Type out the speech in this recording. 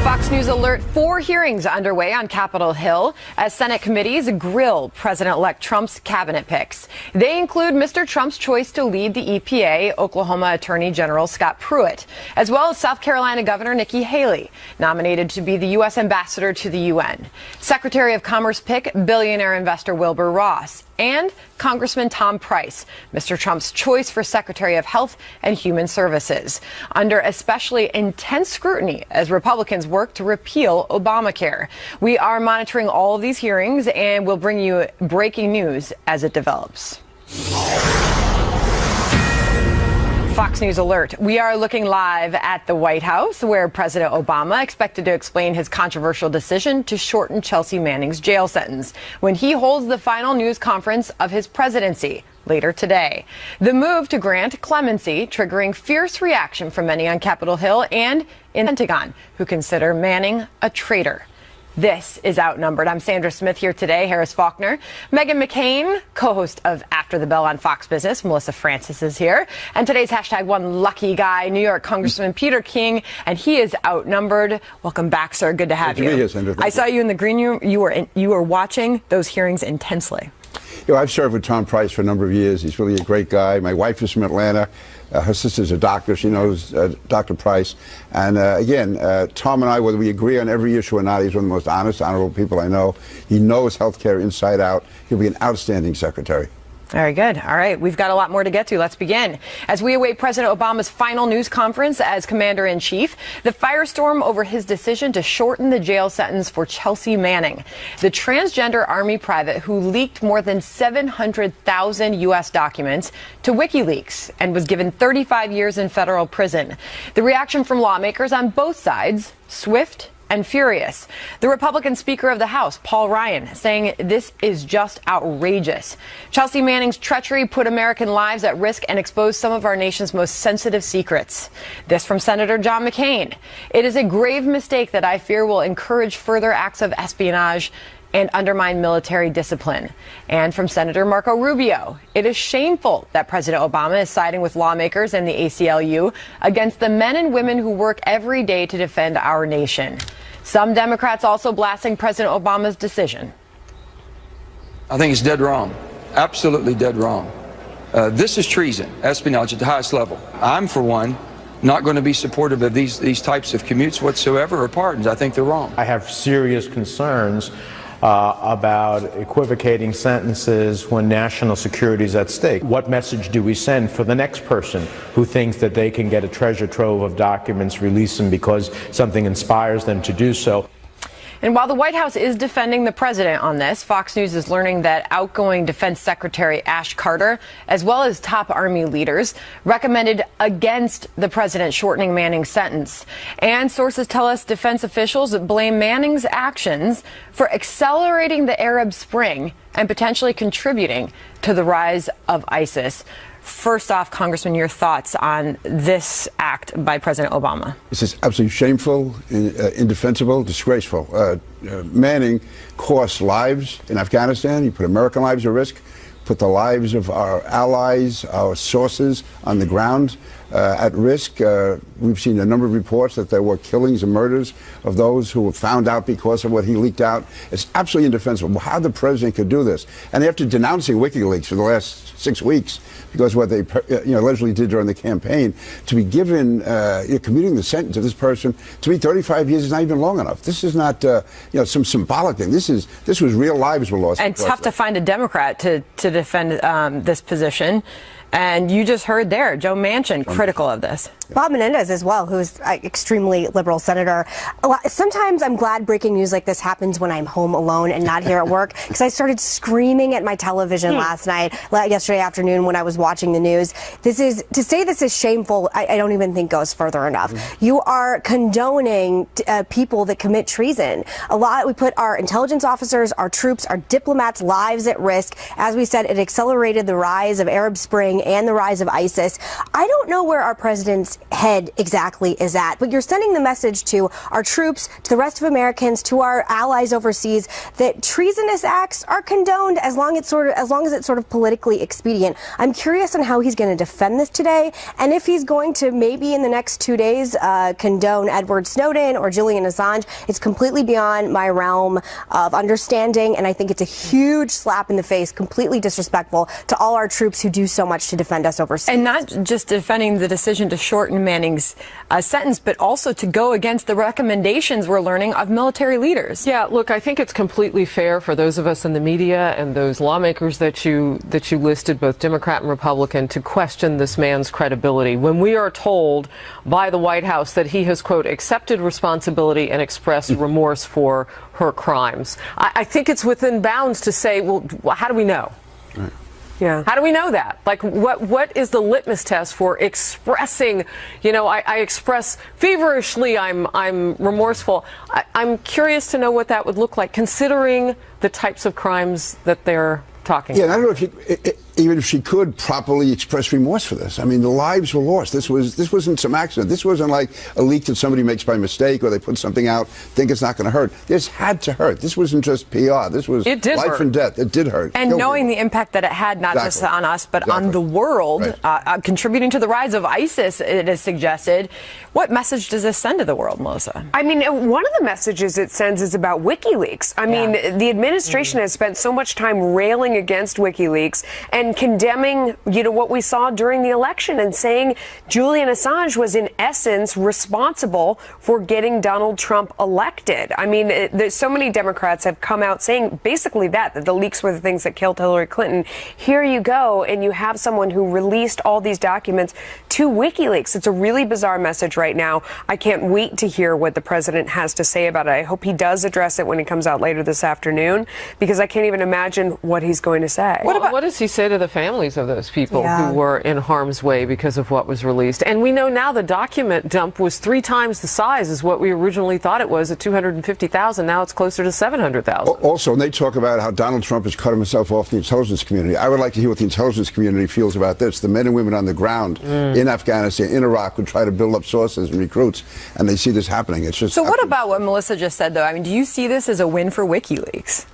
Fox News alert, 4 hearings underway on Capitol Hill as Senate committees grill President-elect Trump's cabinet picks. They include Mr. Trump's choice to lead the EPA, Oklahoma Attorney General Scott Pruitt, as well as South Carolina Governor Nikki Haley, nominated to be the U.S. ambassador to the UN, Secretary of Commerce pick billionaire investor Wilbur Ross, and Congressman Tom Price, Mr. Trump's choice for Secretary of Health and Human Services, under especially intense scrutiny as Republicans work to repeal Obamacare. We are monitoring all of these hearings and will bring you breaking news as it develops. Fox News alert. We are looking live at the White House, where President Obama expected to explain his controversial decision to shorten Chelsea Manning's jail sentence when he holds the final news conference of his presidency later today. The move to grant clemency triggering fierce reaction from many on Capitol Hill and in the Pentagon, who consider Manning a traitor. This is Outnumbered. I'm Sandra Smith here today. Harris Faulkner, Meghan McCain, co-host of After the Bell on Fox Business. Melissa Francis is here. And today's hashtag one lucky guy, New York Congressman Peter King, and he is outnumbered. Welcome back, sir. Good to have you. Yes, Sandra. I saw you in the green room. You were watching those hearings intensely. You know, I've served with Tom Price for a number of years. He's really a great guy. My wife is from Atlanta. Her sister's a doctor. She knows Dr. Price. And again, Tom and I, whether we agree on every issue or not, he's one of the most honest, honorable people I know. He knows healthcare inside out. He'll be an outstanding secretary. Very good. All right. We've got a lot more to get to. Let's begin. As we await President Obama's final news conference as commander-in-chief, the firestorm over his decision to shorten the jail sentence for Chelsea Manning, the transgender Army private who leaked more than 700,000 U.S. documents to WikiLeaks and was given 35 years in federal prison. The reaction from lawmakers on both sides, swift and furious. The Republican Speaker of the House, Paul Ryan, saying this is just outrageous. Chelsea Manning's treachery put American lives at risk and exposed some of our nation's most sensitive secrets. This from Senator John McCain. It is a grave mistake that I fear will encourage further acts of espionage and undermine military discipline. And from Senator Marco Rubio, it is shameful that President Obama is siding with lawmakers and the ACLU against the men and women who work every day to defend our nation. Some Democrats also blasting President Obama's decision. I think it's dead wrong. Absolutely dead wrong. This is treason, espionage at the highest level. I'm, for one, not going to be supportive of these types of commutes whatsoever or pardons. I think they're wrong. I have serious concerns about equivocating sentences when national security is at stake. What message do we send for the next person who thinks that they can get a treasure trove of documents, release them because something inspires them to do so? And while the White House is defending the president on this, Fox News is learning that outgoing Defense Secretary Ash Carter, as well as top Army leaders, recommended against the president shortening Manning's sentence. And sources tell us defense officials blame Manning's actions for accelerating the Arab Spring and potentially contributing to the rise of ISIS. First off, Congressman, your thoughts on this act by President Obama? This is absolutely shameful, indefensible, disgraceful. Manning cost lives in Afghanistan. He put American lives at risk, put the lives of our allies, our sources on the ground at risk. We've seen a number of reports that there were killings and murders of those who were found out because of what he leaked out. It's absolutely indefensible how the president could do this. And after denouncing WikiLeaks for the last 6 weeks, because what they allegedly did during the campaign, to be given, commuting the sentence of this person to be 35 years is not even long enough. This is not, some symbolic thing. This was real lives were lost. And tough to find a Democrat to defend this position. And you just heard there, Joe Manchin, critical of this. Bob Menendez as well, who's an extremely liberal senator. Sometimes I'm glad breaking news like this happens when I'm home alone and not here at work, because I started screaming at my television yesterday afternoon when I was watching the news. To say this is shameful, I don't even think goes further enough. You are condoning people that commit treason. We put our intelligence officers, our troops, our diplomats' lives at risk. As we said, it accelerated the rise of Arab Spring and the rise of ISIS. I don't know where our president's head exactly is at. But you're sending the message to our troops, to the rest of Americans, to our allies overseas that treasonous acts are condoned as long as it's sort of politically expedient. I'm curious on how he's going to defend this today, and if he's going to maybe in the next 2 days condone Edward Snowden or Julian Assange. It's completely beyond my realm of understanding, and I think it's a huge slap in the face, completely disrespectful to all our troops who do so much to defend us overseas. And not just defending the decision to shorten Manning's sentence, but also to go against the recommendations we're learning of military leaders. Yeah, look, I think it's completely fair for those of us in the media and those lawmakers that you listed, both Democrat and Republican, to question this man's credibility when we are told by the White House that he has, quote, accepted responsibility and expressed remorse for her crimes. I think it's within bounds to say, well, how do we know? Right. Yeah. How do we know that? Like, what is the litmus test for expressing, I express feverishly, I'm remorseful. I'm curious to know what that would look like, considering the types of crimes that they're talking about. Yeah, and I don't know if even if she could properly express remorse for this. I mean, the lives were lost. This wasn't some accident. This wasn't like a leak that somebody makes by mistake, or they put something out, think it's not going to hurt. This had to hurt. This wasn't just PR. This was life and death. It did hurt. And knowing the impact that it had, not just on us, but on the world, contributing to the rise of ISIS, it is suggested. What message does this send to the world, Melissa? I mean, one of the messages it sends is about WikiLeaks. I mean, the administration has spent so much time railing against WikiLeaks and condemning, what we saw during the election and saying Julian Assange was in essence responsible for getting Donald Trump elected. I mean, there's so many Democrats have come out saying basically that the leaks were the things that killed Hillary Clinton. Here you go, and you have someone who released all these documents to WikiLeaks. It's a really bizarre message right now. I can't wait to hear what the president has to say about it. I hope he does address it when he comes out later this afternoon, because I can't even imagine what he's going to say. What does he say to the families of those people who were in harm's way because of what was released? And we know now the document dump was 3 times the size as what we originally thought it was at 250,000. Now it's closer to 700,000. Also, when they talk about how Donald Trump has cut himself off the intelligence community, I would like to hear what the intelligence community feels about this. The men and women on the ground in Afghanistan, in Iraq, who try to build up sources and recruits, and they see this happening. It's just so. What about what Melissa just said, though? I mean, do you see this as a win for WikiLeaks?